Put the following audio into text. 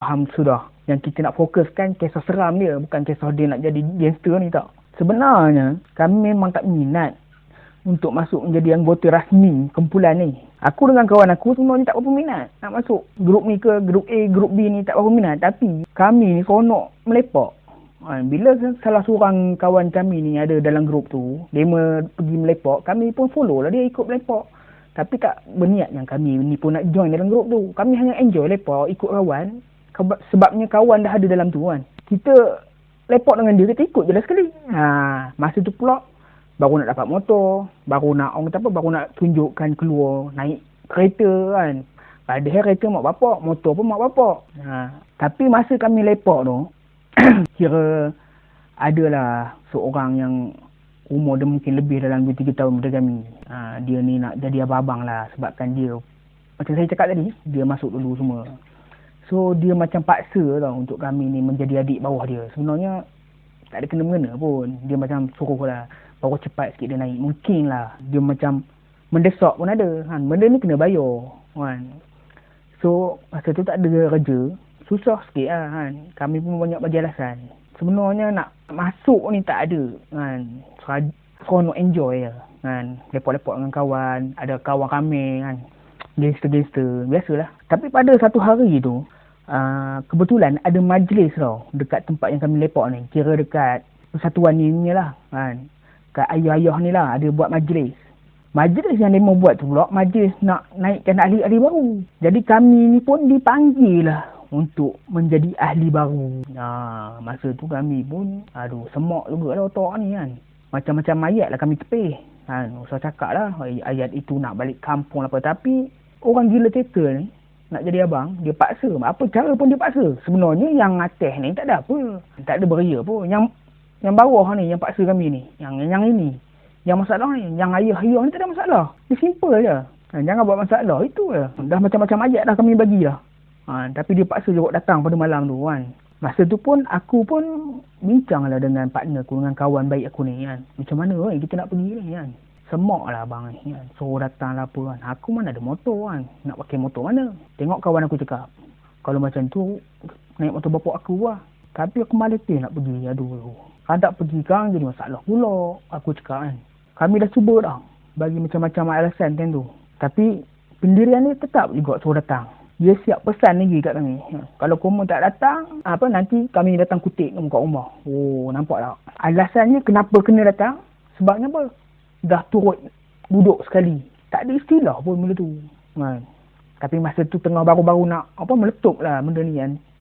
Faham sudah. Yang kita nak fokuskan kisah seram dia, bukan kisah dia nak jadi gangster ni tak. Sebenarnya, kami memang tak minat untuk masuk menjadi anggota rasmi kumpulan ni. Aku dengan kawan aku sebenarnya tak berapa minat nak masuk grup ni ke, grup A, grup B ni tak berapa minat. Tapi kami ni seronok melepak. Bila salah seorang kawan kami ni ada dalam grup tu, dia pergi melepak, kami pun follow lah dia ikut melepak. Tapi tak berniat yang kami ni pun nak join dalam grup tu. Kami hanya enjoy lepak, ikut kawan. Sebabnya kawan dah ada dalam tu kan. Kita lepak dengan dia, kita ikut je lah sekali. Masa tu pula baru nak dapat motor, baru nak orang kata apa, baru nak tunjukkan keluar naik kereta kan. Padahal kereta mak bapak, motor pun mak bapak. Tapi masa kami lepak tu, kira adalah seorang yang umur dia mungkin lebih dalam 2-3 tahun daripada kami. Dia ni nak jadi abang-abang lah, sebabkan dia, macam saya cakap tadi, dia masuk dulu semua. So dia macam paksa tau untuk kami ni menjadi adik bawah dia. Sebenarnya tak ada kena-mengena pun. Dia macam suruh lah, baru cepat sikit dia naik. Mungkin lah dia macam mendesak pun ada kan. Benda ni kena bayar kan. So masa tu tak ada kerja, susah sikit lah kan. Kami pun banyak bagi alasan. Sebenarnya nak masuk ni tak ada kan. Seronok enjoy lah kan. Lepak-lepak dengan kawan, ada kawan ramai kan. Gangster-gangster, biasalah. Tapi pada satu hari tu, kebetulan ada majlis tau dekat tempat yang kami lepak ni. Kira dekat persatuan ni lah kan. Kat ayah-ayah ni lah ada buat majlis. Majlis yang dia mau buat tu pula majlis nak naikkan ahli-ahli baru. Jadi kami ni pun dipanggil lah untuk menjadi ahli baru. Masa tu kami pun semak juga lah otak ni kan. Macam-macam ayat lah kami tepih kan. Usah cakap lah ayat itu nak balik kampung lah apa. Tapi orang gila cerita ni nak jadi abang, dia paksa. Apa cara pun dia paksa. Sebenarnya yang atas ni tak ada apa. Tak ada beria pun. Yang bawah ni, yang paksa kami ni. Yang ini. Yang masalah ni, yang ayah-ayah ni tak ada masalah. Dia simple je. Jangan buat masalah. Itu je. Dah macam-macam ayat dah kami bagi dah. Tapi dia paksa juga datang pada malam tu kan. Masa tu pun, aku pun bincang lah dengan partner aku, dengan kawan baik aku ni kan. Macam mana kita nak pergi ni kan. Semak lah abang ni kan. Suruh datang lah apa kan. Aku mana ada motor kan. Nak pakai motor mana. Tengok kawan aku cakap, kalau macam tu naik motor bapak aku lah. Tapi aku malas nak pergi. Aduh. Kalau tak pergi kan jadi masalah pula. Aku cakap kan. Kami dah cuba dah bagi macam-macam alasan time tu. Tapi pendirian ni tetap juga suruh datang. Dia siap pesan lagi kat kami. Kalau kamu tak datang, nanti kami datang kutik kamu kat rumah. Nampak tak? Alasannya kenapa kena datang? Sebabnya apa? Dah turut duduk sekali. Tak ada istilah pun benda tu. Tapi masa tu tengah baru-baru nak meletup lah benda ni kan.